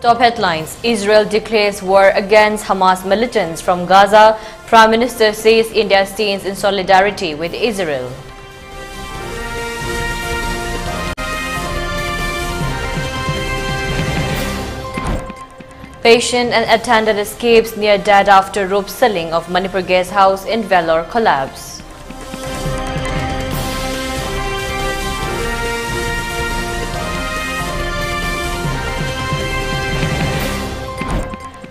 Top headlines: Israel declares war against Hamas militants from Gaza. Prime Minister says India stands in solidarity with Israel. Patient and attendant escapes near death after rope ceiling of Manipur guest house in Vellore collapse.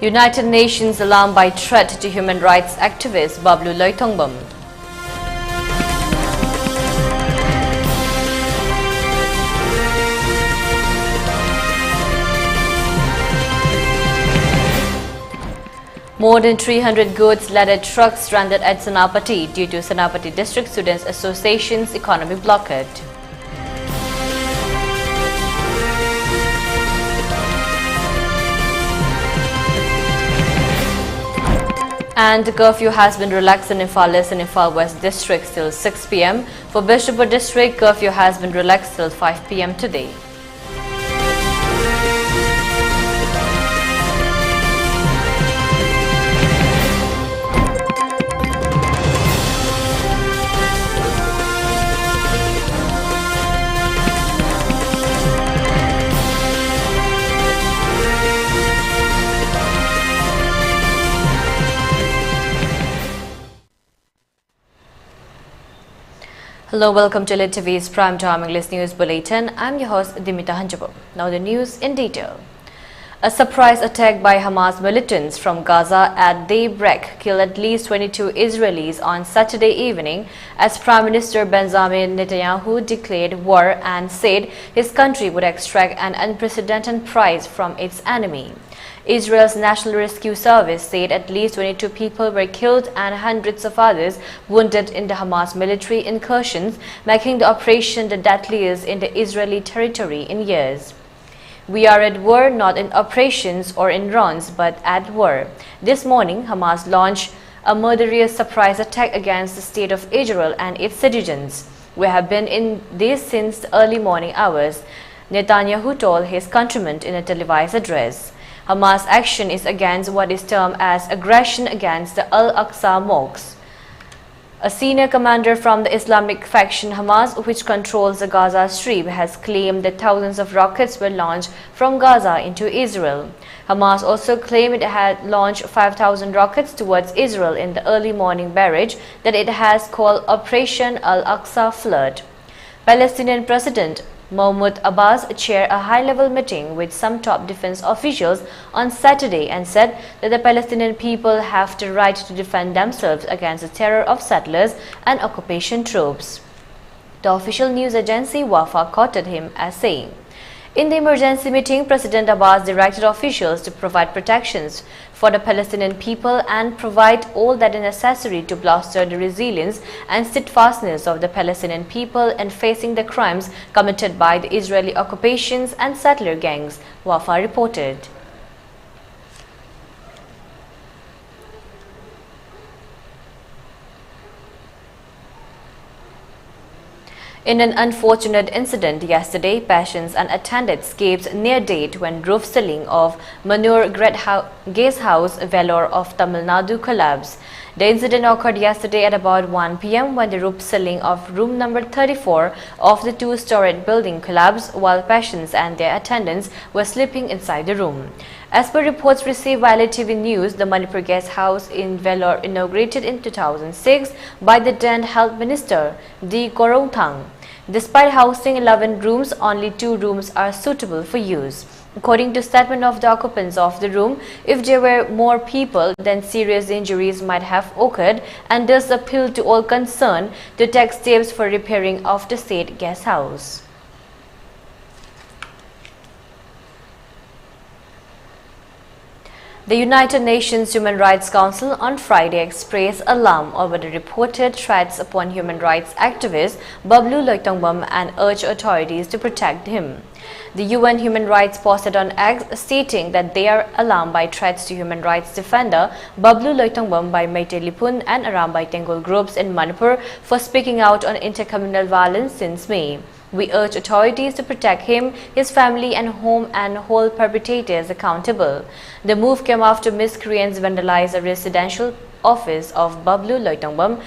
United Nations alarmed by threat to human rights activist Bablu Loitongboam. More than 300 goods-laden trucks stranded at Senapati due to Senapati District Students Association's economic blockade. And the curfew has been relaxed in Imphal East and Imphal West districts till 6 p.m. For Bishopur district, curfew has been relaxed till 5 p.m. today. Hello, welcome to ELITETV's Prime Time English News Bulletin. I'm your host Deemita. Now the news in detail. A surprise attack by Hamas militants from Gaza at daybreak killed at least 22 Israelis on Saturday evening as Prime Minister Benjamin Netanyahu declared war and said his country would extract an unprecedented prize from its enemy. Israel's National Rescue Service said at least 22 people were killed and hundreds of others wounded in the Hamas military incursions, making the operation the deadliest in the Israeli territory in years. We are at war, not in operations or in runs, but at war. This morning, Hamas launched a murderous surprise attack against the state of Israel and its citizens. We have been in this since the early morning hours, Netanyahu told his countrymen in a televised address. Hamas' action is against what is termed as aggression against the Al-Aqsa Mosque. A senior commander from the Islamic faction Hamas, which controls the Gaza Strip, has claimed that thousands of rockets were launched from Gaza into Israel. Hamas also claimed it had launched 5,000 rockets towards Israel in the early morning barrage that it has called Operation Al-Aqsa Flood. Palestinian President Mahmoud Abbas chaired a high-level meeting with some top defense officials on Saturday and said that the Palestinian people have the right to defend themselves against the terror of settlers and occupation troops. The official news agency Wafa quoted him as saying, "In the emergency meeting, President Abbas directed officials to provide protections for the Palestinian people and provide all that is necessary to bolster the resilience and steadfastness of the Palestinian people in facing the crimes committed by the Israeli occupations and settler gangs," Wafa reported. In an unfortunate incident yesterday, patients and attendants escaped near death when roof ceiling of Manur guest house Vellore of Tamil Nadu collapsed. The incident occurred yesterday at about 1 p.m. when the roof ceiling of room number 34 of the two-storied building collapsed while patients and their attendants were sleeping inside the room. As per reports received by ELITETV News, the Manipur guest house in Vellore inaugurated in 2006 by the then Health Minister D. Korongthang. Despite housing 11 rooms, only 2 rooms are suitable for use. According to statement of the occupants of the room, if there were more people, then serious injuries might have occurred, and thus appeal to all concerned to take steps for repairing of the state guest house. The United Nations Human Rights Council on Friday expressed alarm over the reported threats upon human rights activist Bablu Loitongboam and urged authorities to protect him. The UN Human Rights posted on X stating that they are alarmed by threats to human rights defender Bablu Loitongboam by Meitei Lipun and Arambai Tengol groups in Manipur for speaking out on intercommunal violence since May. We urge authorities to protect him, his family and home and hold perpetrators accountable. The move came after miscreants vandalized a residential office of Bablu Loitongbam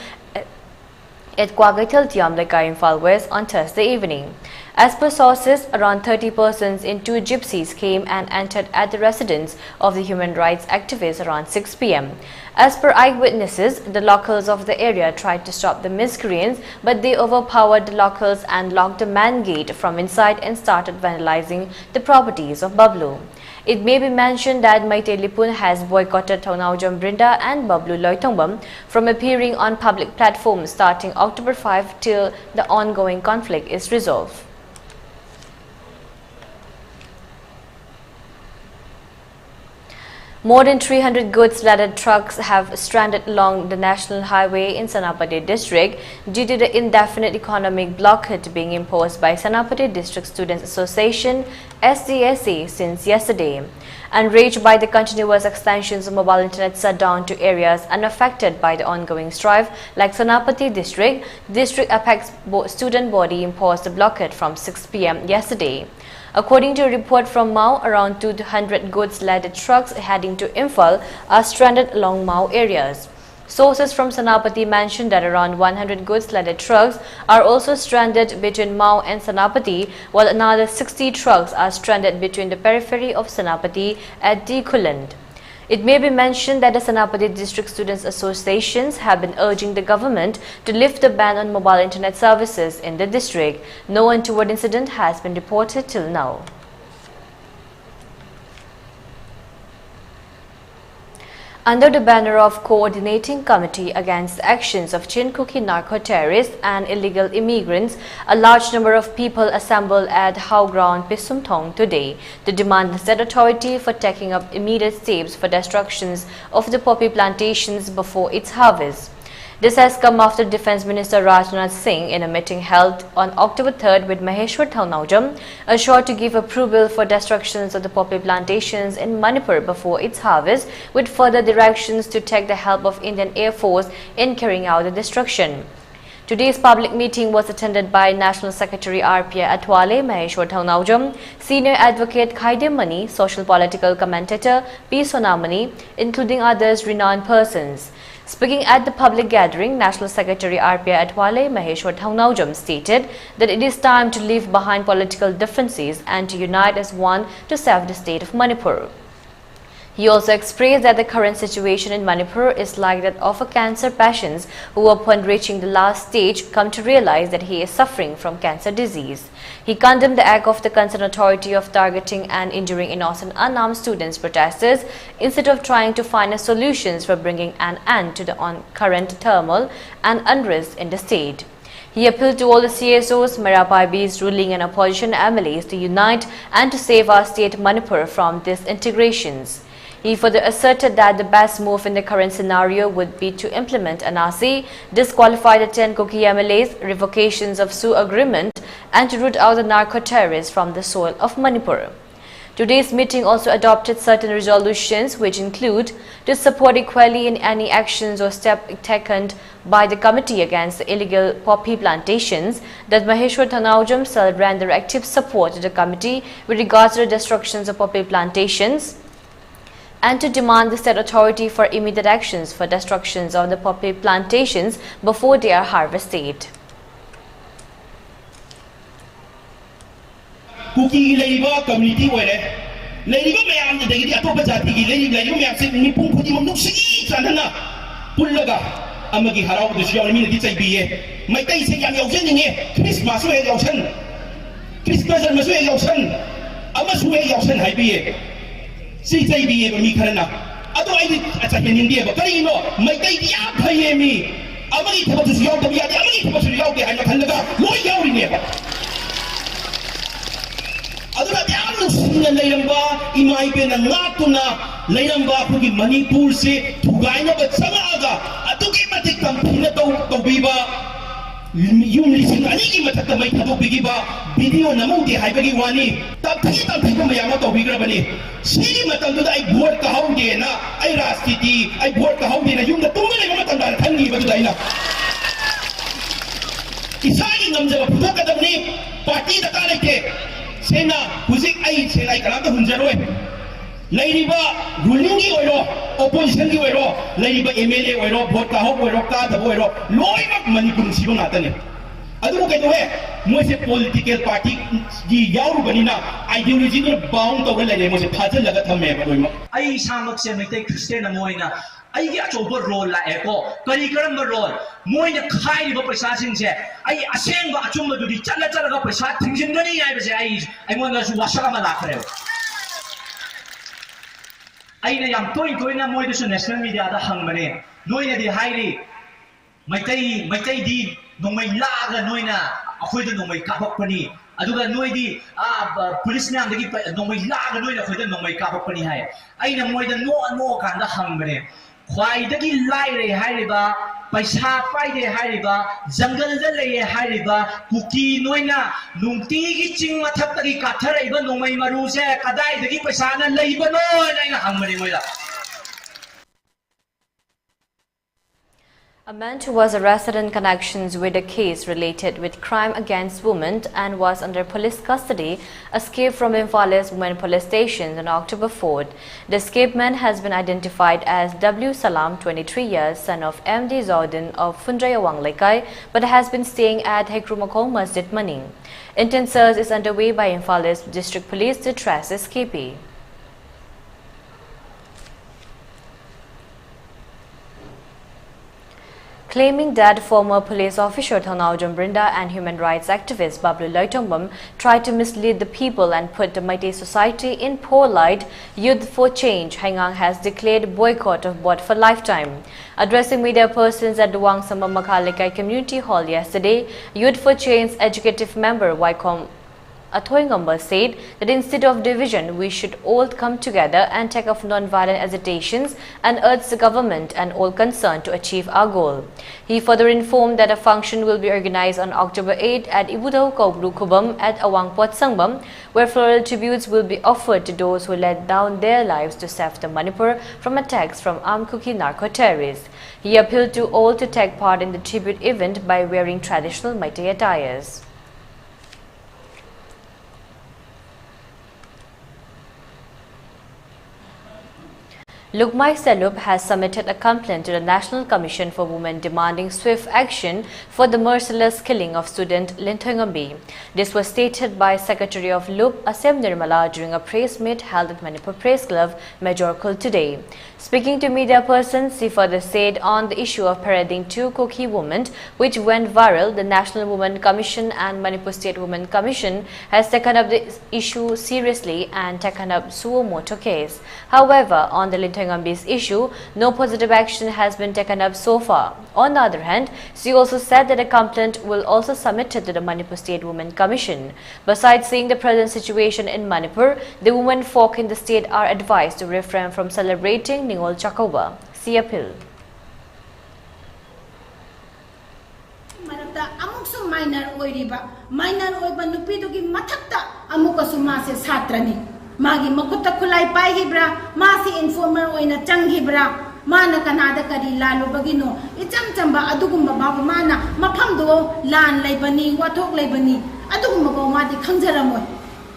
at Kwagaital Tiam Lekai Imphal West on Thursday evening. As per sources, around 30 persons in 2 gypsies came and entered at the residence of the human rights activist around 6 p.m. As per eyewitnesses, the locals of the area tried to stop the miscreants, but they overpowered the locals and locked the man gate from inside and started vandalizing the properties of Bablu. It may be mentioned that Maite Lipun has boycotted Thongnaujam Brinda and Bablu Loitongbam from appearing on public platforms starting October 5 till the ongoing conflict is resolved. More than 300 goods-laden trucks have stranded along the national highway in Senapati district due to the indefinite economic blockade being imposed by Senapati District Students Association (SDSA) since yesterday. Enraged by the continuous extensions of mobile internet shutdown to areas unaffected by the ongoing strife like Senapati district, District Apex student body imposed the blockade from 6 p.m. yesterday. According to a report from Mao, around 200 goods-laden trucks heading to Imphal are stranded along Mao areas. Sources from Senapati mentioned that around 100 goods-laden trucks are also stranded between Mao and Senapati, while another 60 trucks are stranded between the periphery of Senapati at Dikuland. It may be mentioned that the Senapati District Students Associations have been urging the government to lift the ban on mobile internet services in the district. No untoward incident has been reported till now. Under the banner of Coordinating Committee Against the Actions of Chinkuki narco-terrorists and illegal immigrants, a large number of people assembled at Hau Ground Pisumthong today to demand the state authority for taking up immediate steps for destructions of the poppy plantations before its harvest. This has come after Defence Minister Rajnath Singh, in a meeting held on October 3rd with Maheshwar Thongnaujam, assured to give approval for destructions of the poppy plantations in Manipur before its harvest, with further directions to take the help of Indian Air Force in carrying out the destruction. Today's public meeting was attended by National Secretary RPI Atwale, Maheshwar Thongnaujam, Senior Advocate Khaide Mani, Social Political Commentator P. Sonamani, including others renowned persons. Speaking at the public gathering, National Secretary RPI Atwale, Maheshwar Thongnaujam stated that it is time to leave behind political differences and to unite as one to save the state of Manipur. He also expressed that the current situation in Manipur is like that of a cancer patient who, upon reaching the last stage, come to realize that he is suffering from cancer disease. He condemned the act of the concerned authority of targeting and injuring innocent unarmed students protesters instead of trying to find solutions for bringing an end to the current turmoil and unrest in the state. He appealed to all the CSOs, Marapai's ruling and opposition MLAs to unite and to save our state Manipur from disintegrations. He further asserted that the best move in the current scenario would be to implement NRC, disqualify the 10 Kuki MLAs, revocations of SU agreement, and to root out the narco-terrorists from the soil of Manipur. Today's meeting also adopted certain resolutions which include to support equally in any actions or step taken by the committee against the illegal poppy plantations, that Maheshwar Thongnaujam shall render active support to the committee with regards to the destructions of poppy plantations, and to demand the state authority for immediate actions for destructions of the poppy plantations before they are harvested. Kuki Labour community Labour mayam the Atopa Jati, Labour mayam said Nipun Kudimusi, Sanana, Pulaga, Amagi Harao, the Shioni, the Tabie, my day say I'm your Christmas way Yosen, Christmas and Masway Yosen, Amasway Yosen, I be. See, they be able to Karana. Otherwise, it's like in India, but you know, my day, pay me. I want to put your baby, I want to put your baby, I'm not going to go. What are you here? Otherwise, Layamba, Imaiben and Latuna, Layamba, who give Manipur say to Gaina, but Samaga, Atukimatic Tampina to Biba. Yung lising anigi matatamay tato bigiba video namuti haibagi wani tapita people mayama to bigra bani sini matandu ay buhat ka hawde na ay rastiti ay buhat ka hawde na yung natunggal ay matanda thangi bagday na Isagi ngamjaba puthokadabni party da ka leite sena huzik ai senai kanam da hunjaroi lairiba ruling gi oiro opposition gi oiro lairiba MLA oiro vote ka hok oiro ka da oiro loimak Manipur siba ngatane adu kai dohe moise political party gi yauru banina ideology no bound to le moise phajal laga thame ba loima ai samak se maitai Christian amoina ai gi achoba role la eko kari karam role moina khai ba paisa sing se ai aseng ba achum du di chala chala ga paisa thingin gani ai ba se ai mona su washa ma la khare ai na yam toy na moi du national media da hang bane noina di hairi maitai di nomai la ga noina akhoi da nomai ka bak pani aduga noi di police na dagi nomai la ga noina akhoi da nomai ka bak pani hai ai na moi da no kan da hang bane khwai dagi lai re hairiba paisa pai de hairiba jungle da lei hairiba kuki noina nungti gi ching mathak tagi kathar iba nomai maru se kadai dagi paisa na leiba no na hang bane moi da. A man who was arrested in connections with a case related with crime against women and was under police custody escaped from Imphale's women police station on October 4th. The escaped man has been identified as W. Salam, 23 years, son of M.D. Zordin of Fundrayawang Lekai, but has been staying at Hekrumakol Masjid Maning. Intense search is underway by Imphale's district police to trace escapee. Claiming that former police officer Thanao Brinda and human rights activist Bablu Loitombam tried to mislead the people and put the Meitei society in poor light, Youth for Change Hangang has declared boycott of BOT for lifetime. Addressing media persons at the Wangsama Makhalekai Community Hall yesterday, Youth for Change executive member Waikom Athoingamba said that instead of division, we should all come together and take off non-violent agitations and urge the government and all concerned to achieve our goal. He further informed that a function will be organized on October 8 at Ibudau Kobru Kubam at Awangpot Sangbam, where floral tributes will be offered to those who laid down their lives to save the Manipur from attacks from armed Kuki narco-terrorists. He appealed to all to take part in the tribute event by wearing traditional Meitei attires. Lukmai Selup has submitted a complaint to the National Commission for Women demanding swift action for the merciless killing of student Linthongambi. This was stated by Secretary of LUP Asem Nirmala during a press meet held at Manipur Press Club, Majorkul today. Speaking to media persons, he further said on the issue of parading two Koki women, which went viral, the National Women Commission and Manipur State Women Commission has taken up the issue seriously and taken up suo motu case. However, on the Linthongambi's issue, no positive action has been taken up so far. On the other hand, she also said that a complaint will also submitted to the Manipur State Women Commission. Besides seeing the present situation in Manipur, the women folk in the state are advised to refrain from celebrating Ningol Chakoba. See appeal. Minor oiba nupidugi mathakta amukasu mase satrani magi makutta khulai pai hibra masi informer oina changhibra mana kanada kari lalu bagino icham chamba adugumba babu mana mafamdo lan laibani wathok laibani adugumba ba madi khangjaramoi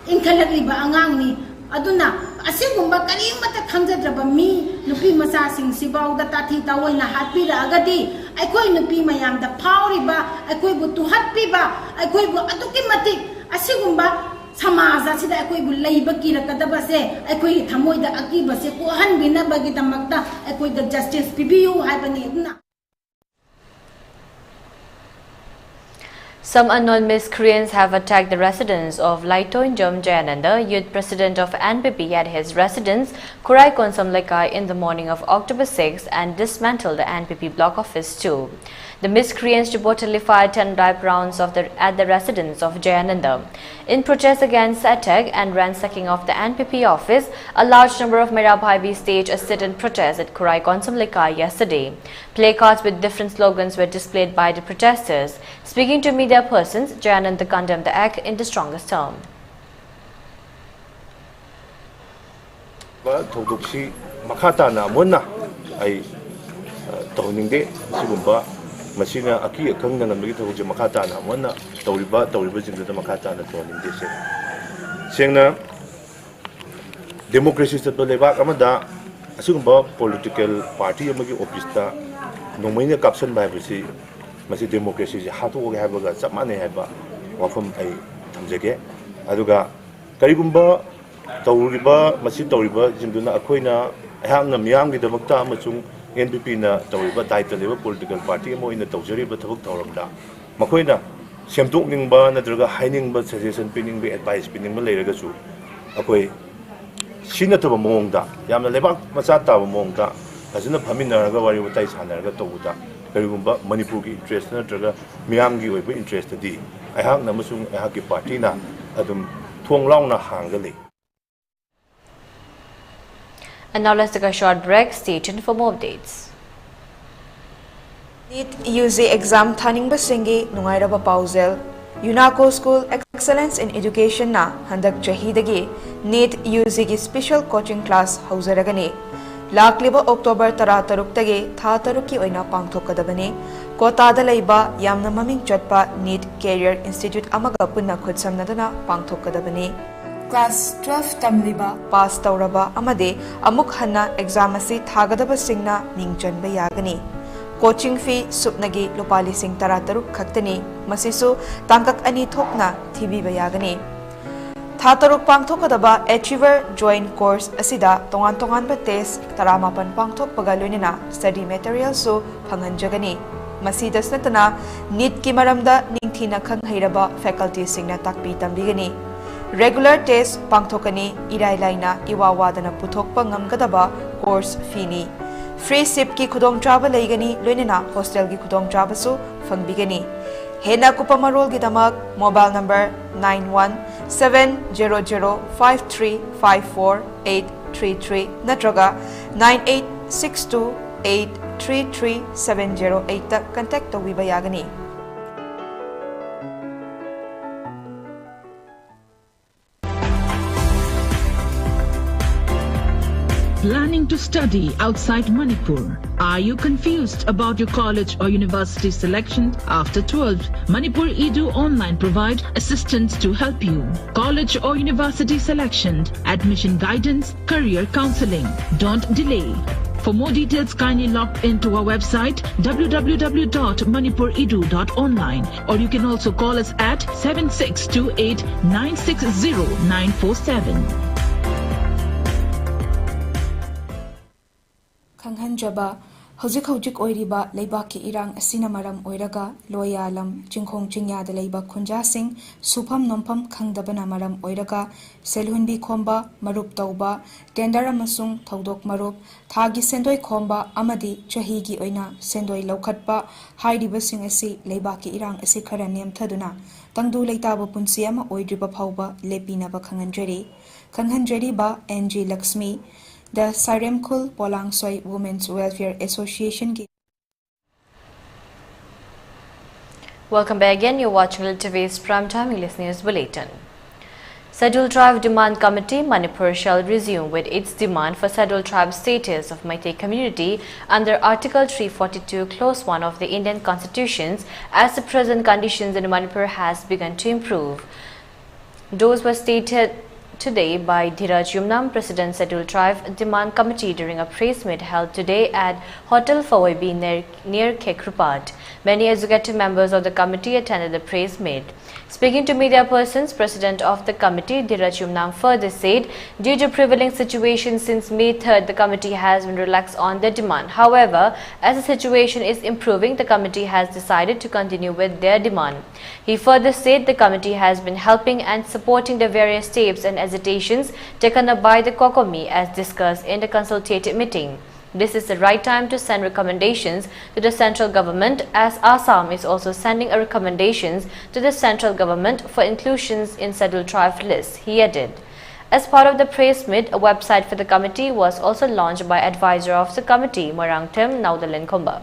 inkhalakliba angangni aduna asigumba karimata khangjadraba mi nupi masa sing sibau da tathi tawoina hatpira agadi aikoi nupi mayam da phauriba aikoi bu tuhatpiba aikoi bu aduki mati asigumba समाज सिदा अकोई बुलाई बकी रकदबा से अकोई थमोई दा अकी बसे को हन बिना बगी दमकता अकोई द जस्टिस पीबीयू हाइबनी ना. Some unknown miscreants have attacked the residence of Laitoinjom Jayananda, youth president of NPP, at his residence, Kurai Konsam Lekai, in the morning of October 6 and dismantled the NPP block office too. The miscreants reportedly fired 10 ripe rounds at the residence of Jayananda. In protest against the attack and ransacking of the NPP office, a large number of Mera Bhai staged a sit-in protest at Kurai Konsam Lekai yesterday. Placards with different slogans were displayed by the protesters. Speaking to media persons, Jayananda condemned the act in the strongest term. Masina aki akang na ngamigi to je makata na wana tawriba jingda makata na to ning dese sengna democracy sa to leba kamada asugba political party amagi office ta nomaina caption ba bisi masi democracy je hatu ga haba ga samane haba wafam ai thamjege aduga karigumba tawriba masi tawriba jingduna akoina ayang miyam gi damakta amachung NPP na tawriba daita leba political party mo ina tawjariba thabuk tawramda makoina semtuk ningba nadraga haining ba suggestion pining ba advice pining ba leiraga su akoi sina to mongda yamna lebak macha ta mongda ajuna phaminaraga wari utai sanaraga tawuda karigumba Manipur gi interest nadraga miyam gi oiba interest di ayhak namasung ayhak ki party na adum thonglong na hangale. And now let's take a short break. Stay tuned for more updates. NEET UG exam thaning basingi nungairaba pausel UNACO School Excellence in Education na handak chahidagi NEET UG gi special coaching class hauzaragani lakliba October 13 tagi tha taruk ki oina pangthokadabani kota da laiba yamna maming chatpa NEET Career Institute amaga punna khutsamnadana pangthokadabani Class 12 tamliba pass tauraba amade amuk hanna exam asi thagadaba singna ningchanba yagani coaching fee supnagi lupali sing tarataruk khaktani masisu tangkak ani thokna thibiba yagani thataruk pangthokadaba achiever joint course asida tongan ba test taramapan pangthokpaga loinina study material so phanganjagani masidas natana NEET ki maramda ningthina khanghairaba faculty singna takpi tambigani regular test pangthokani irai laina iwawadana puthokpa ngamgadaba course fee ni free sip ki khudong traba leigani loinena hostel ki khudong traba su fangbigani hena kupamarol gi damak mobile number 917005354833 natraga 9862833708 ta contact tawiba yagani. Planning to study outside Manipur? Are you confused about your college or university selection after 12th? Manipur Edu Online provides assistance to help you. College or university selection, admission guidance, career counseling. Don't delay. For more details, kindly log into our website www.manipuredu.online or you can also call us at 7628 960 947. Kanghanjaba hojik oiriba leibaki irang asina maram oiraga loyalam jingkhong jingya da leiba khunja sing supam nompam khangdabana maram oiraga selhunbi khomba marup tauba tender amasung thaudok marup thagi sendoi khomba amadi chahi gi oina sendoi laukhatpa hairiba sing asi leibaki irang asi khara nem thaduna tangdu leitaba punsi ama oidriba phauba lepina ba khanghanjari ba NG Lakshmi the Saremkhul Polangsoi Women's Welfare Association. Welcome back again. You're watching ELITETV's Primetime English News Bulletin. Scheduled Tribe Demand Committee Manipur shall resume with its demand for scheduled tribe status of Meitei community under Article 342 Clause 1 of the Indian Constitution as the present conditions in Manipur has begun to improve. Those were stated today by Dhiraj Yumnam, President Scheduled Tribe Demand Committee during a press meet held today at Hotel Fawaibi near Kekrupat. Many executive members of the committee attended the press meet. Speaking to media persons, President of the committee, Dhiraj Yumnam, further said, due to prevailing situation since May 3rd, the committee has been relaxed on their demand. However, as the situation is improving, the committee has decided to continue with their demand. He further said the committee has been helping and supporting the various steps and hesitations taken up by the COCOMI as discussed in the consultative meeting. This is the right time to send recommendations to the central government, as Assam is also sending a recommendations to the central government for inclusions in scheduled tribe lists, he added. As part of the press meet, a website for the committee was also launched by advisor of the committee, Marangtem Naudalen Khomba.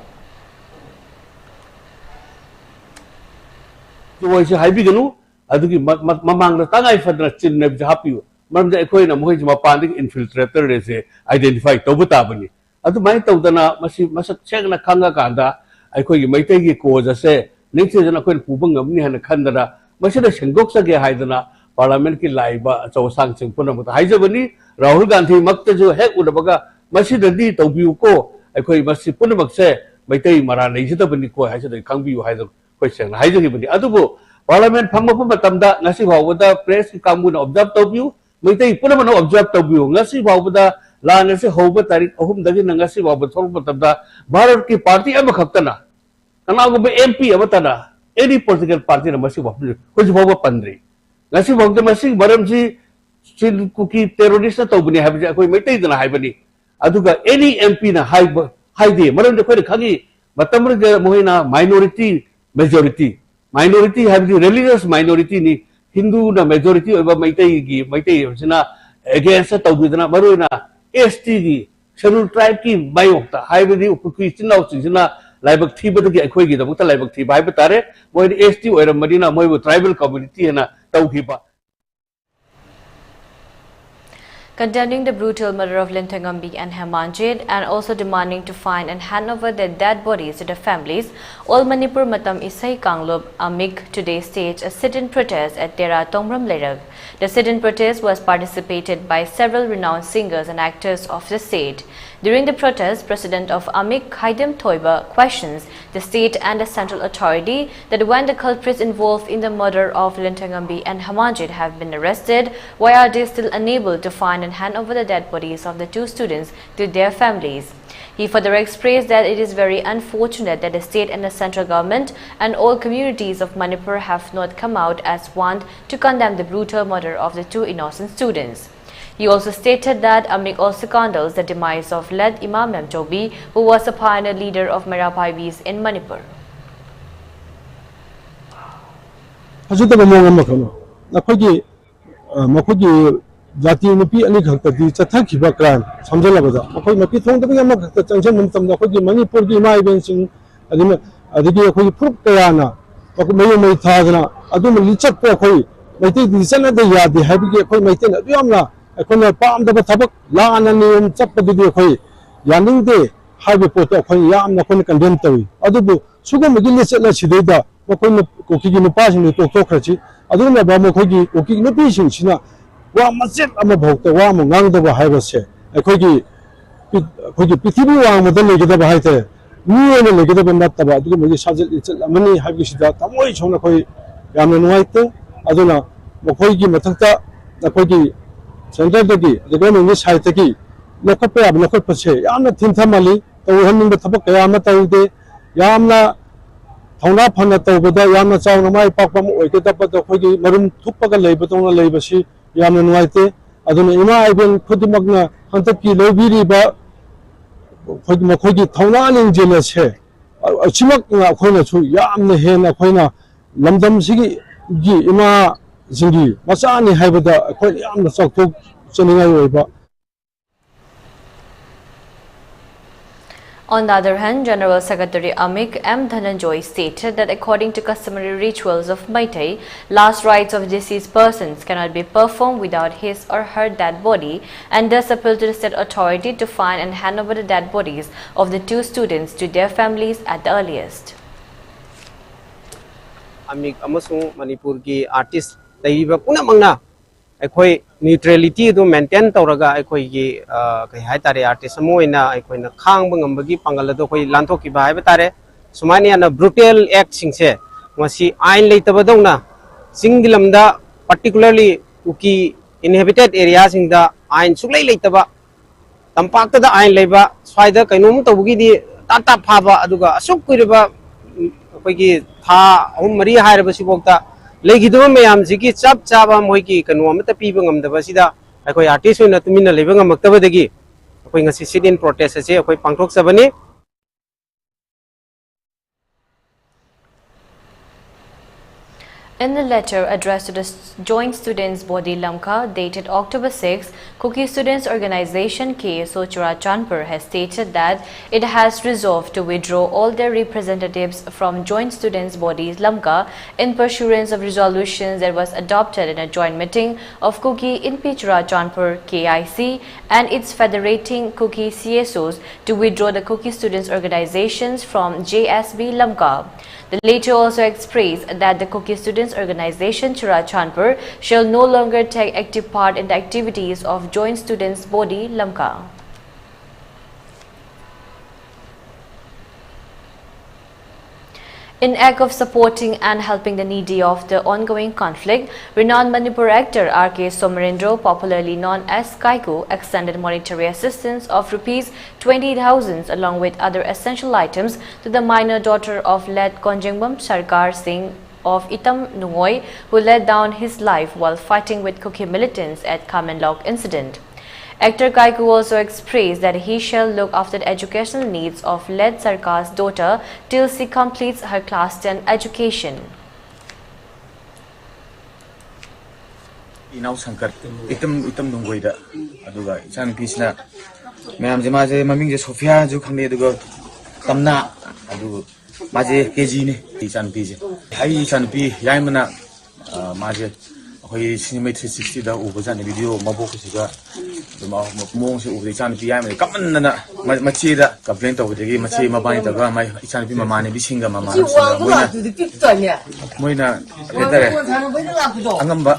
Infiltrator identify Tobutabani. Adu mai tawdana masak chekna khanga kanda ꯑꯩꯈꯣꯏꯒꯤ ꯃꯩꯇꯩꯒꯤ ꯀꯣꯖ ꯑꯁꯦ ꯅꯤꯡꯊꯤꯖꯅ ꯑꯩꯈꯣꯏꯅ ꯄꯨꯕ ꯉꯝꯅꯤ ꯍꯥꯏꯅ ꯈꯟꯗꯅ ꯃꯁꯤꯗ ꯁꯦꯡꯗꯣꯛꯆꯒꯦ ꯍꯥꯏꯗꯅ ꯄꯥꯔꯂꯤꯌꯥꯃꯦꯟꯠꯀꯤ ꯂꯥꯛꯏꯕ ꯑꯆꯧ ꯑꯁꯥꯡꯁꯤꯡ ꯄꯨꯝꯅꯃꯛꯇ ꯍꯥꯏꯖꯕꯅꯤ ꯔꯥꯍꯨꯜ ꯒꯥꯟꯙꯤ ꯃꯛꯇꯁꯨ ꯍꯦꯛ ꯎꯅꯕꯒ ꯃꯁꯤꯗꯗꯤ ꯇꯧꯕꯤꯌꯨꯀꯣ ꯑꯩꯈꯣꯏ ꯃꯁꯤ ꯄꯨꯝꯅꯃꯛꯁꯦ ꯃꯩꯇꯩ ꯃꯔꯥ ꯂꯩꯖꯗꯕꯅꯤꯀꯣ ꯍꯥꯏꯖꯗ ꯈꯪꯕꯤꯌꯨ ꯍꯥꯏꯗꯅ ꯑꯩꯈꯣꯏ ꯁꯦꯡꯅ ꯍꯥꯏꯖꯈꯤꯕꯅꯤ ꯑꯗꯨꯕꯨ ꯄꯥꯔꯂꯤꯌꯥꯃꯦꯟꯠ ꯐꯝꯃꯛꯄ ꯃꯇꯝꯗ ꯉꯁꯤ ꯐꯥꯎꯕꯗ ꯄ꯭ꯔꯦꯁꯀꯤ ꯀꯥꯡꯕꯨꯅ ꯑꯣꯕꯖꯔꯕ ꯇꯧꯕꯤꯌꯨ ꯃꯩꯇꯩ ꯄꯨꯝꯅꯃꯛꯅ ꯑꯣꯕꯖꯔꯕ ꯇꯧꯕꯤꯌꯨ ꯉꯁꯤ ꯐꯥꯎꯕꯗ ꯂꯥꯟ ꯑꯁꯤ ꯍꯧꯕ ꯇꯥꯔꯤꯛ 3ꯗꯒꯤꯅ ꯉꯁꯤ ꯐꯥꯎꯕ ꯊꯣꯛꯂꯛꯄ ꯃꯇꯝꯗ ꯚꯥꯔꯠꯀꯤ ꯄꯥꯔꯇꯤ ꯑꯃꯈꯛꯇꯅ ꯀꯅꯥꯒꯨꯝꯕ MP ꯑꯃꯇꯅ ꯑꯦꯅꯤ ꯄꯣꯂꯤꯇꯤꯀꯦल ꯄꯥꯔꯇꯤꯅ ꯃꯁꯤ ꯍꯧꯖꯤꯛ ꯐꯥꯎꯕ ꯄꯟꯗ꯭ꯔꯤ ꯉꯁꯤ ꯐꯥꯎꯕꯗ ꯃꯁꯤ ꯃꯔꯝꯁꯤ ꯀꯨꯀꯤ ꯇꯦꯔꯣꯔꯤꯁꯅ ꯇꯧꯕꯅꯤ ꯍꯥꯏꯕꯁꯤ ꯑꯩꯈꯣꯏ ꯃꯩꯇꯩꯗꯅ ꯍꯥꯏꯕꯅꯤ ꯑꯗꯨꯒ ꯑꯦꯅꯤ MP ꯅ ꯍꯥꯏꯗꯦ ꯃꯔꯝꯗꯤ ꯑꯩꯈꯣꯏꯅ ꯈꯪꯉꯤ ꯃꯇꯝꯗ ꯃꯣꯏꯅ ꯃꯥꯏꯅꯣꯔꯤꯇꯤ ꯃꯥꯏꯅꯣꯔꯤꯇꯤ ꯍꯥꯏꯕꯗꯤ ꯔꯤꯂꯤजियस माइनॉरिटी हिंदूना मेजॉरिटी मैतई अगेंस्ट तौदना मरुना ST की शेड्यूल ट्राइब की मायोक्ता हाइबदी उपुकी चिन्नाउसिंजना लाइबक थीबदगी अखोइगी दबुता लाइबक थीबा हाइब तारे मोय ST ओइरमदिना मोयबु ट्राइबल कम्युनिटी हना तौहिबा. Condemning the brutal murder of Lintangambi and Hemanjit and also demanding to find and hand over their dead bodies to the families, all Manipur Matam Isai Kanglup Amik today staged a sit-in protest at Tera Tongram Lerag. The sit-in protest was participated by several renowned singers and actors of the state. During the protest, President of Amik Khaidem Toiba questions the state and the central authority that when the culprits involved in the murder of Lintangambi and Hemanjit have been arrested, why are they still unable to find and hand over the dead bodies of the two students to their families? He further expressed that it is very unfortunate that the state and the central government and all communities of Manipur have not come out as one to condemn the brutal murder of the two innocent students. He also stated that Amik also condoles the demise of led Imam Memchobi, who was a pioneer leader of Merapaibis in Manipur. जाति नुपी अनी खक्तदी चथाखिबा crime समझलबदा अखोय मपी थोंदबि अमा खक्ता चंगसन मतमदा अखोय मणिपुर की इमा इवेंसिंग अदि अखोय फुरुप कयाना मयो मै थादना अदुम लिचत अखोय मैते दिसना the यादि हाबिगे अखोय मैते अदुयामना अखोय पामदबा थबक लाना नियम चपदि अखोय यानिंगदे हाबे पोतो अखोय यामना अखोय कंडेम तवी अदुबु सुगमगि लिचला सिदैदा अखोय कोकिगि नुपासिंग तोखरछि अदुना बा मखोयगि कोकिगि नुपीसिंग वा मचेत अमा भौत वा म ngang हाइबसे अखोगी पृथ्वी वांगमदा लेगदबा हाइते मीने लेगदबा नत्तबा अदुग मगे साजल इचल अमनी हाइबिसिदा तमोय छोना खोय यामना नुवाइते अदुना मखोगी मथक्ता अखोगी सेंटरदगी गवर्नमेंट साइडतगी लखपे अब लखपसे यामना थिनथमाली तौहनिंग थबक कयामा तौदे यामना थौना फना तौबदा यामना चावना माइ पाकपम ओइकेदबदा खोगी मरुम थुपगा लेबतोना लेबसी यामना नुवाइते अदुना इमा आइबेन खुदिमगना हंतकी लेबिरिबा खोगी मखोगी थौना निंजेलसे अचिमक अखोना छु यामना हेना अखोना लमदम सिगी gi इमा जिंगी मचानी हाइबदा अखोय यामना चौथोक चनिङाय ओइबा. On the other hand, General Secretary Amik M. Dhananjoy stated that according to customary rituals of Meitei, last rites of deceased persons cannot be performed without his or her dead body, and thus appealed to the state authority to find and hand over the dead bodies of the two students to their families at the earliest. Amik amasung Manipur ki artist taiba punamangna अखोई neutrality दो maintain तौरगा अखोई की कई हाय तारे artist Moina अखोई ना खांग बंगमबगी पांगल दो कोई लांथो की बाय बतारे सुमानिया ना ब्रूटल एक्ट सिंगसे मसी आइन लेतबदौना सिंगलमदा पर्टिकुलरली उकी इनहेबिटेड एरिया सिंगदा आइन सुलै लेतबा तंपाक्तदा आइन लेबा स्वाइदा कैनोम तबगी दी ताता फाबा अदुगा असुक कुरिबा अखोई की था अहुम मरी हायरबसी बोक्ता लेगिदो मैम की चप चाबा मोइकी कनो अमत पीब ngamdabasida अखोई आर्टिस्ट होना तुमिना लेबा ngamक्तबदगी अखोई ngasi sit in protest ase अखोई पांगथोक सबनी. In the letter addressed to the Joint Students Body Lamka dated October 6, Kuki Students Organization KSO Churachandpur has stated that it has resolved to withdraw all their representatives from Joint Students Bodies Lamka in pursuance of resolutions that was adopted in a joint meeting of Kuki in Churachandpur KIC and its federating Kuki CSOs to withdraw the Kuki students' organizations from JSB Lamka. The letter also expressed that the Kuki students' organization Churachandpur shall no longer take active part in the activities of Joint Students' Body Lamka. In act of supporting and helping the needy of the ongoing conflict, renowned Manipur actor R.K. Somarendra, popularly known as Kaiku, extended monetary assistance of Rs 20,000 along with other essential items to the minor daughter of late Konjengbam Sarkar Singh of Itam Nungoi, who laid down his life while fighting with Kuki militants at Kamenlok incident. Actor Kaiku also expressed that he shall look after the educational needs of late Sarkar's daughter till she completes her class 10 education. Inau Sankar itam nungoi da aduga chan pisna mayam je maje maming je Sofia ju khangde aduga tamna adu maje keji ne chan pi je hai chan pi yaimana maje hoi cinema 360 da ubajan video mabok siga mong se ubi chan pi yaimana kaman na machi da complain to de machi mabani da ga mai chan pi mamane bisinga mama moina angamba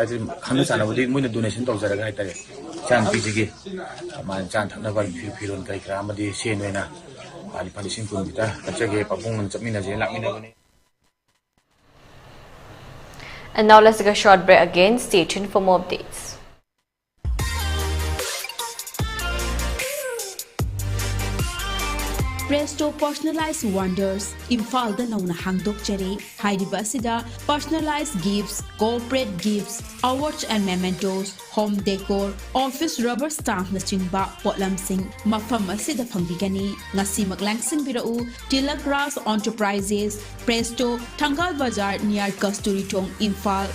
aji khanu chana budi moina donation to jara ga tare chan pi jige man chan thakna ba phiron kai kra amadi se noina ali panising kun bita kachage papung chapmina je lakmina bani. And now let's take a short break again. Stay tuned for more updates. Presto Personalized Wonders, Imphal da nauna hangdok chare, Haidiba asida personalized gifts, corporate gifts, awards and mementos, home decor, office rubber stamp na chingba potlam sing, mafam asida pangbigani, ngasi maglangsing birau, Tilak Ras Enterprises, Presto, Tangal Bazaar near Kasturi Tong, Imphal.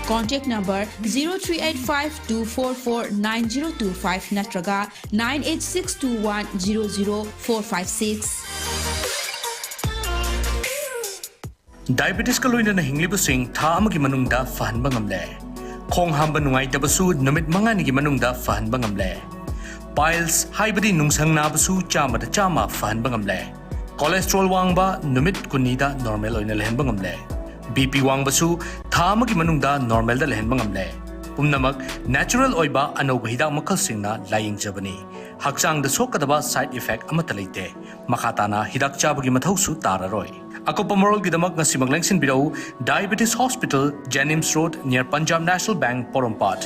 Contact number 0385-244-9025 natraga 98621-00456. Diabetes ka loina na hinglibusing thaam gi manungda fahan bangamle. Khong hamba nungai tabasu numit manga ni gi manungda fahan bangamle. Piles haibadi nungsang na basu chama da chama fahan bangamle. Cholesterol wangba numit kunida normal oina lehen bangamle. BP wang basu thama gi manungda normal da lehen bangamle pumnamak natural oiba anoba hida makal singna lying jabani hakchang da sokadaba side effect amata leite makhatana hidak chabagi mathausu tararoi akopa moral gi damak ngasi maglengsin birau Diabetes Hospital, Jennings Road near Punjab National Bank, Porompat.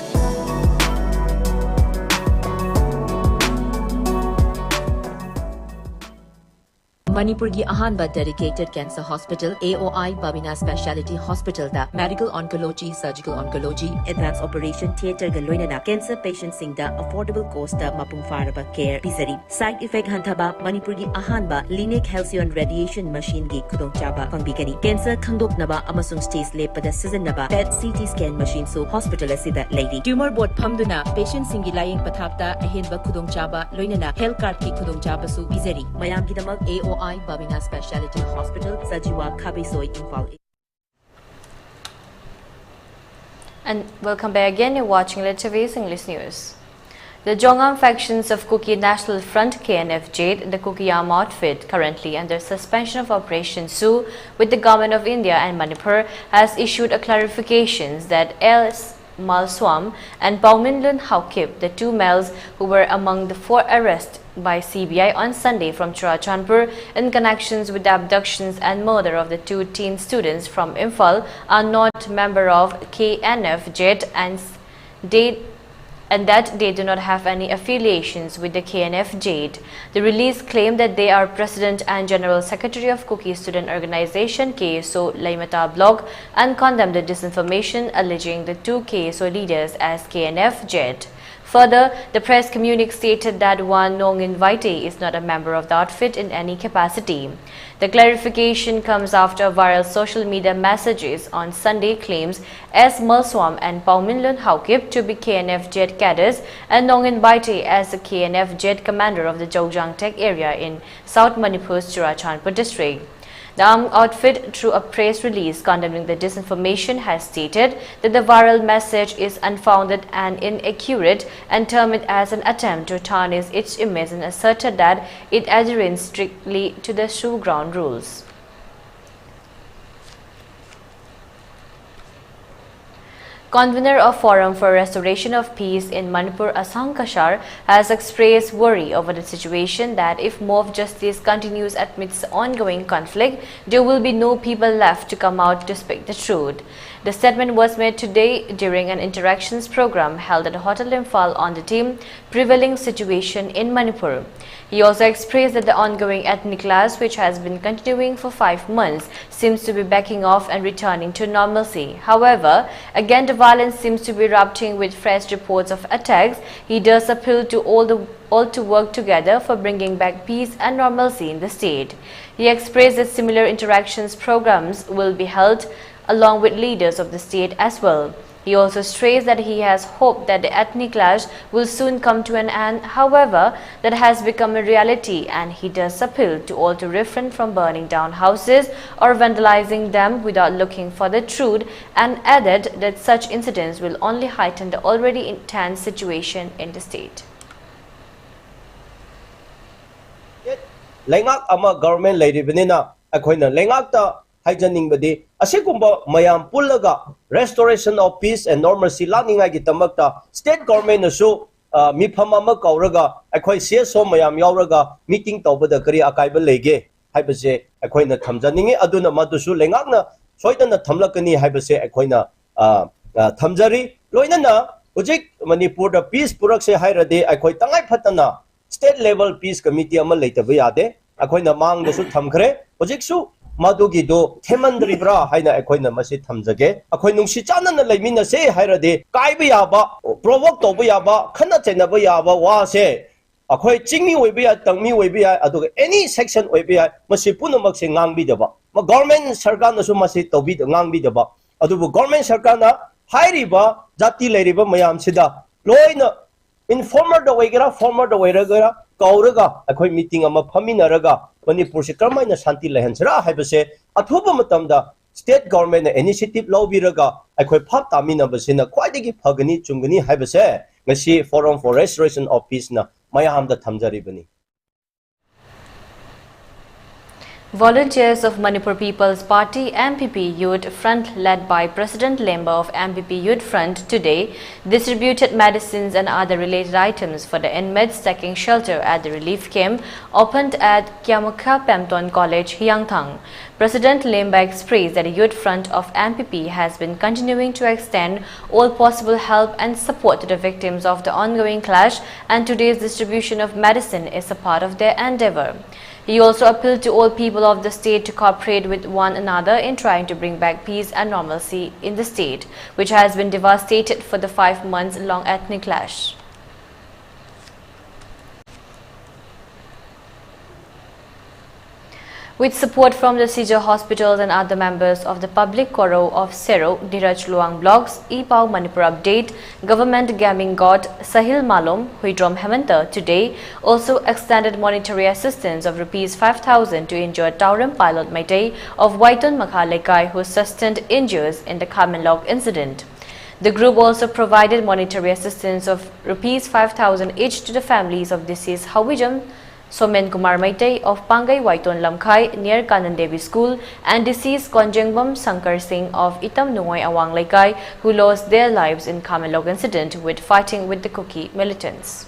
Manipur ki ahanba dedicated cancer hospital AOI Babina Speciality Hospital da medical oncology, surgical oncology, advanced operation theater ga loinana cancer patients sing da affordable cost da mapung faraba care pisari side effect hantaba Manipur ki ahanba Lineage Halcyon radiation machine gi khudong chaba pangbigani cancer khangdok naba amasung stage lepada season naba PET CT scan machine so hospital asida lady tumor board phamduna patient sing gi laying pathapta ahenba khudong chaba loinana health card ki khudong chaba su pisari mayam gi damak AOI Babina Speciality Hospital, Sajiwa Kabisoi, Imphal. And welcome back again. You're watching ELITETV's English News. The Jongam factions of Kuki National Front KNF Jade, the Kuki Arm outfit, currently under suspension of Operation Sue with the Government of India and Manipur, has issued a clarification that Els Malswam and Pauminlun Haukip, the two males who were among the 4 arrests by CBI on Sunday from Churachandpur in connections with the abductions and murder of the 2 teen students from Imphal, are not member of KNF JET and that they do not have any affiliations with the KNF JET. The release claimed that they are President and General Secretary of Kuki Student Organization KSO Laimata Blog and condemned the disinformation alleging the 2 KSO leaders as KNF JET. Further, the press communique stated that one Nongin Vaite is not a member of the outfit in any capacity. The clarification comes after viral social media messages on Sunday claims S. Malswam and Pauminlun Haukip to be KNF JET cadres and Nongin Vaite as the KNF JET commander of the Jogjang Tech area in South Manipur's Churachandpur district. The armed outfit, through a press release condemning the disinformation, has stated that the viral message is unfounded and inaccurate and termed it as an attempt to tarnish its image and asserted that it adheres strictly to the shoe ground rules. Convener of Forum for Restoration of Peace in Manipur, Asang Kashar, has expressed worry over the situation that if more of justice continues amidst ongoing conflict, there will be no people left to come out to speak the truth. The statement was made today during an interactions program held at Hotel Imphal on the theme Prevailing Situation in Manipur. He also expressed that the ongoing ethnic clash, which has been continuing for 5 months, seems to be backing off and returning to normalcy. However, again the violence seems to be erupting with fresh reports of attacks. He does appeal to all to work together for bringing back peace and normalcy in the state. He expressed that similar interactions programs will be held along with leaders of the state as well. He also stressed that he has hope that the ethnic clash will soon come to an end. However, that has become a reality, and he does appeal to all to refrain from burning down houses or vandalizing them without looking for the truth, and added that such incidents will only heighten the already intense situation in the state. Lengak ama government lady benina akoina lengak ta haijaning badi asigumba mayam pullaga restoration of peace and normalcy laninga gi tamakta state government nasu mifam ama kauraga akoi CSO mayam yauraga meeting tawbada kari akaiba lege haibase akoina thamjaningi aduna madusu lengakna soidana thamlakani haibase akoina thamjari loinana ujik Manipur da peace purakse hairade akoi tangai phatana state level peace committee ama leitaba yade akoina mang dasu thamkhre ujiksu Madugi do Temandribra Haina Equina Masi Tamzage, a Quinunshi Chana Lamina say Hirade, Kaibiaba, Provoke Tobiaba, Kanatenabayaba, Wase, a quite Jingy will be at Tangmi will be at any section will be at Masipunamak in Langbidaba. Ma government Sargana Sumasi Tobi the Langbidaba, Adubu government Sargana, Hairiba, Jati Ladiba Mayam Sida, Loina, informer the Wagera, former the Wagera, Gauraga, a quite meeting a Paminaraga. Manipur se karmai na shanti lehansara haibase athuba matamda state government initiative lobiraga akhoi phap tamina basina khwaidagi phagani chungani haibase ngasi forum for restoration of peace na mayamda thamjaribani. Volunteers of Manipur People's Party MPP Youth Front, led by President Lemba of MPP Youth Front, today distributed medicines and other related items for the inmates taking shelter at the relief camp opened at Kiamukha Pemton College, Hyangthang. President Lemba expressed that the Youth Front of MPP has been continuing to extend all possible help and support to the victims of the ongoing clash, and today's distribution of medicine is a part of their endeavor. He also appealed to all people of the state to cooperate with one another in trying to bring back peace and normalcy in the state, which has been devastated for the 5 months-long ethnic clash. With support from the Sija hospitals and other members of the public Koro of Sero, Diraj Luang Blogs, Ipao Manipur Update, Government Gaming God, Sahil Malum, Huidrom Hemanta today also extended monetary assistance of Rs 5,000 to injured Tauram pilot Maitei of Waiton Makhalekai who sustained injuries in the Kamenlog incident. The group also provided monetary assistance of Rs 5,000 each to the families of deceased Hawijam Somen Kumar Maitei of Pangai Waiton Lamkhai near Kanan Devi School and deceased Konjengbam Sankar Singh of Itam Nungoy Awang Laikai who lost their lives in Kamelog incident with fighting with the Kuki militants.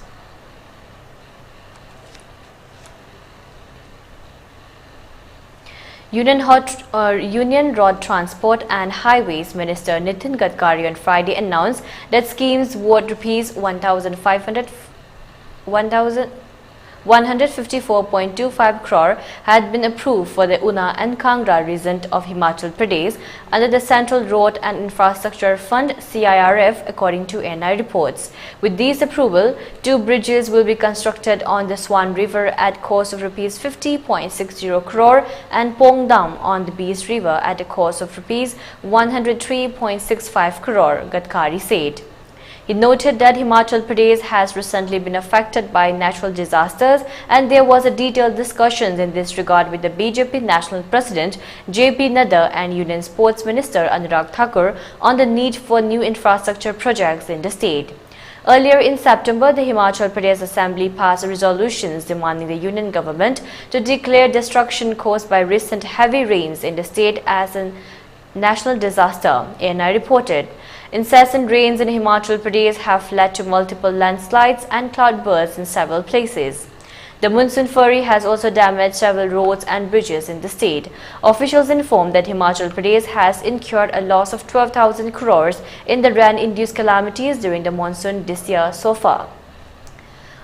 Union Road Transport and Highways Minister Nitin Gadkari on Friday announced that schemes worth Rs 154.25 crore had been approved for the Una and Kangra region of Himachal Pradesh under the Central Road and Infrastructure Fund CIRF, according to NI reports. With this approval, 2 bridges will be constructed on the Swan River at cost of Rs 50.60 crore and Pong Dam on the Beast River at a cost of Rs 103.65 crore, Gadkari said. He noted that Himachal Pradesh has recently been affected by natural disasters, and there was a detailed discussion in this regard with the BJP National President JP Nadda and Union Sports Minister Anurag Thakur on the need for new infrastructure projects in the state. Earlier in September, the Himachal Pradesh Assembly passed resolutions demanding the union government to declare destruction caused by recent heavy rains in the state as a national disaster, ANI reported. Incessant rains in Himachal Pradesh have led to multiple landslides and cloudbursts in several places. The monsoon flurry has also damaged several roads and bridges in the state. Officials informed that Himachal Pradesh has incurred a loss of 12,000 crores in the rain-induced calamities during the monsoon this year so far.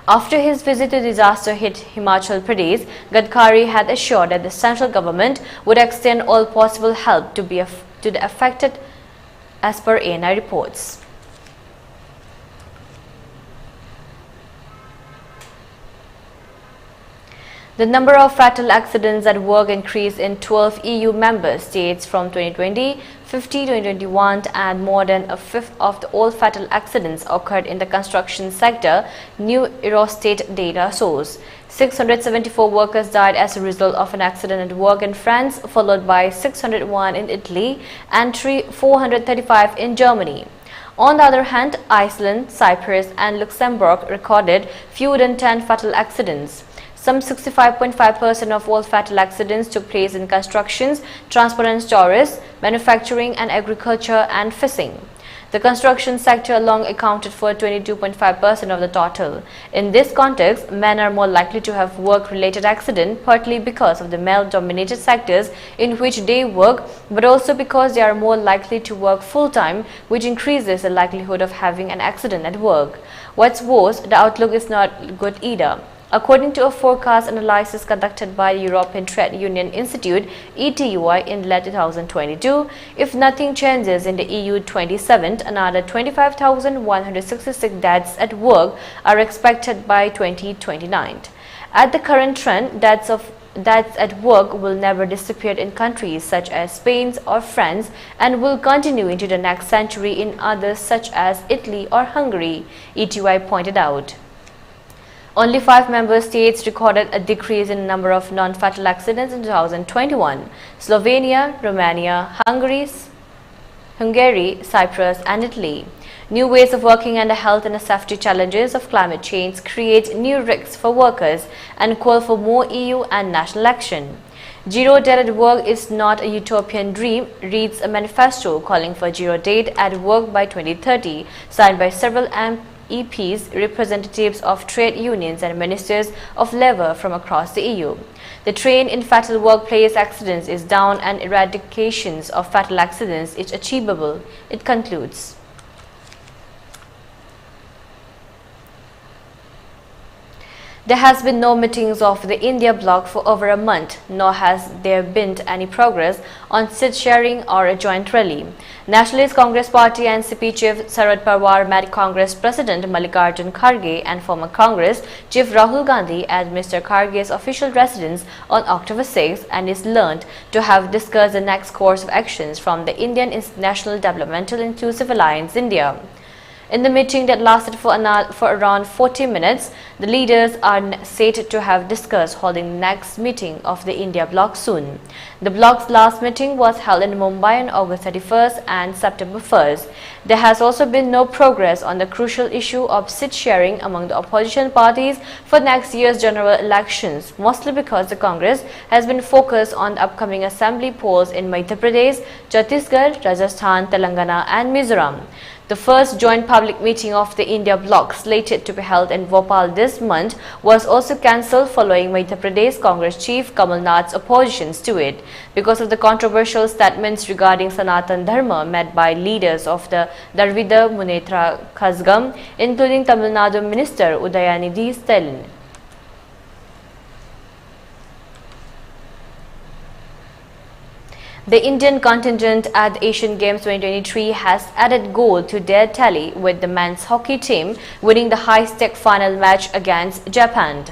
After his visit to disaster-hit Himachal Pradesh, Gadkari had assured that the central government would extend all possible help to the affected, as per ANI reports. The number of fatal accidents at work increased in 12 EU member states from 2020, 2021, and more than a fifth of all fatal accidents occurred in the construction sector, new Eurostat data shows. 674 workers died as a result of an accident at work in France, followed by 601 in Italy and 435 in Germany. On the other hand, Iceland, Cyprus and Luxembourg recorded fewer than 10 fatal accidents. Some 65.5% of all fatal accidents took place in constructions, transport and storage, manufacturing and agriculture and fishing. The construction sector alone accounted for 22.5% of the total. In this context, men are more likely to have work-related accidents, partly because of the male-dominated sectors in which they work, but also because they are more likely to work full-time, which increases the likelihood of having an accident at work. What's worse, the outlook is not good either. According to a forecast analysis conducted by the European Trade Union Institute (ETUI) in late 2022, if nothing changes in the EU 27, another 25,166 deaths at work are expected by 2029. At the current trend, deaths at work will never disappear in countries such as Spain or France and will continue into the next century in others such as Italy or Hungary, ETUI pointed out. Only 5 member states recorded a decrease in the number of non-fatal accidents in 2021: Slovenia, Romania, Hungary, Cyprus and Italy. New ways of working and the health and the safety challenges of climate change create new risks for workers and call for more EU and national action. Zero death at work is not a utopian dream, reads a manifesto calling for zero death at work by 2030, signed by several MEPs, representatives of trade unions and ministers of labour from across the EU. The trend in fatal workplace accidents is down and eradications of fatal accidents is achievable, it concludes. There has been no meetings of the India bloc for over a month, nor has there been any progress on seat sharing or a joint rally. Nationalist Congress Party NCP Chief Sharad Pawar met Congress President Mallikarjun Kharge and former Congress Chief Rahul Gandhi at Mr. Kharge's official residence on October 6 and is learned to have discussed the next course of actions from the Indian National Developmental Inclusive Alliance India. In the meeting that lasted for around 40 minutes, the leaders are said to have discussed holding the next meeting of the India bloc soon. The bloc's last meeting was held in Mumbai on August 31st and September 1st. There has also been no progress on the crucial issue of seat sharing among the opposition parties for next year's general elections, mostly because the Congress has been focused on the upcoming assembly polls in Madhya Pradesh, Chhattisgarh, Rajasthan, Telangana and Mizoram. The first joint public meeting of the India bloc, slated to be held in Bhopal this month, was also cancelled following Madhya Pradesh Congress Chief Kamal Nath's oppositions to it because of the controversial statements regarding Sanatan Dharma made by leaders of the Darvida Munetra Khazgam, including Tamil Nadu Minister Udayanidhi Stalin. The Indian contingent at the Asian Games 2023 has added gold to their tally, with the men's hockey team winning the high-stake final match against Japan.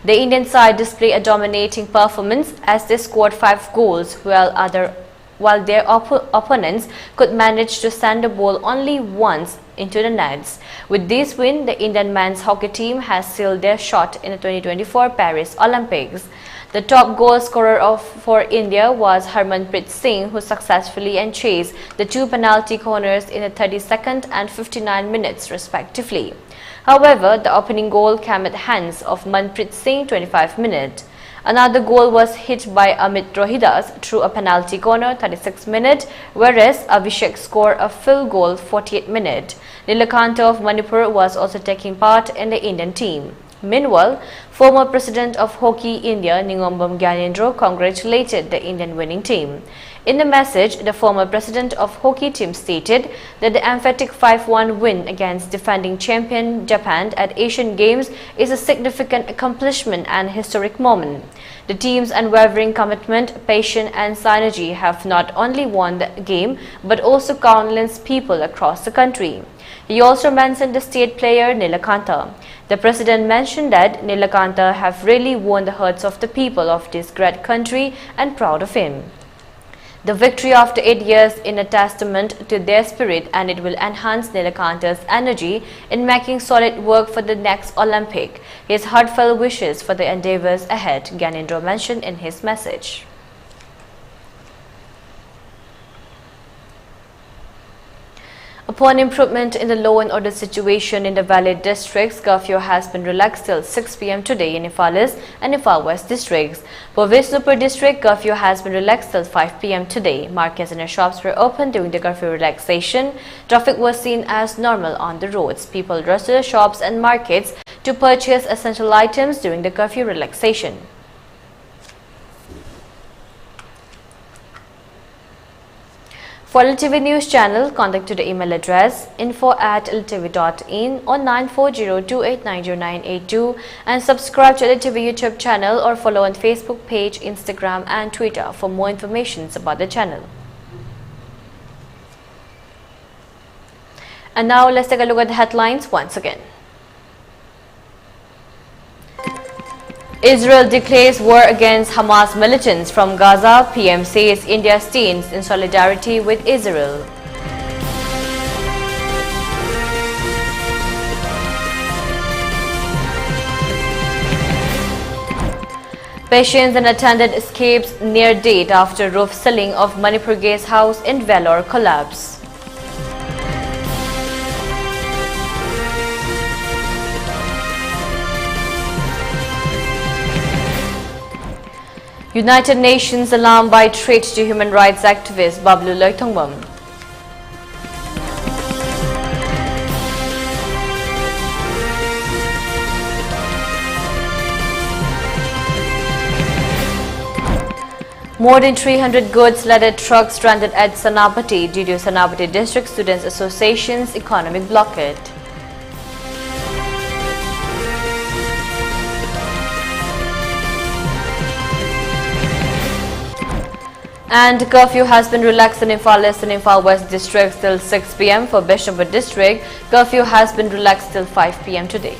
The Indian side displayed a dominating performance as they scored 5 goals, while their opponents could manage to send the ball only once into the nets. With this win, the Indian men's hockey team has sealed their shot in the 2024 Paris Olympics. The top goal scorer for India was Harmanpreet Singh, who successfully enchased the 2 penalty corners in the 32nd and 59 minutes respectively. However, the opening goal came at the hands of Manpreet Singh 25 minutes. Another goal was hit by Amit Rohidas through a penalty corner 36 minutes, whereas Abhishek scored a field goal 48 minutes. Nilakanta of Manipur was also taking part in the Indian team. Meanwhile, former President of Hockey India Ningombam Gyanendra congratulated the Indian winning team. In a message, the former President of Hockey team stated that the emphatic 5-1 win against defending champion Japan at Asian Games is a significant accomplishment and historic moment. The team's unwavering commitment, patience and synergy have not only won the game but also countless people across the country. He also mentioned the state player Nilakanta. The president mentioned that Nilakanta have really won the hearts of the people of this great country and proud of him. The victory after 8 years is a testament to their spirit, and it will enhance Nilakanta's energy in making solid work for the next Olympic. His heartfelt wishes for the endeavors ahead, Gyanendra mentioned in his message. Upon improvement in the law and order situation in the Valley districts, curfew has been relaxed till 6 p.m. today in Imphal East and Imphal West districts. For Vishnupur district, curfew has been relaxed till 5 p.m. today. Markets and shops were open during the curfew relaxation. Traffic was seen as normal on the roads. People rushed to the shops and markets to purchase essential items during the curfew relaxation. For ELITETV News channel, contact to the email address info@elitetv.in or 9402890982 and subscribe to ELITETV YouTube channel or follow on Facebook page, Instagram and Twitter for more information about the channel. And now let's take a look at the headlines once again. Israel declares war against Hamas militants from Gaza. PM says India stands in solidarity with Israel. Patients and attendant escapes near death after roof ceiling of Manipur guest house in Vellore collapse. United Nations alarmed by threat to human rights activist Bablu Loitongmam. More than 300 goods-laden trucks stranded at Sanapati due to Sanapati District Students Association's economic blockade. And curfew has been relaxed in Imphal East and Imphal West districts till 6 p.m. For Vishnupur district, curfew has been relaxed till 5 p.m. today.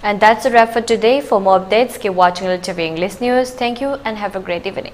And that's a wrap for today. For more updates, keep watching ELITETV English News. Thank you and have a great evening.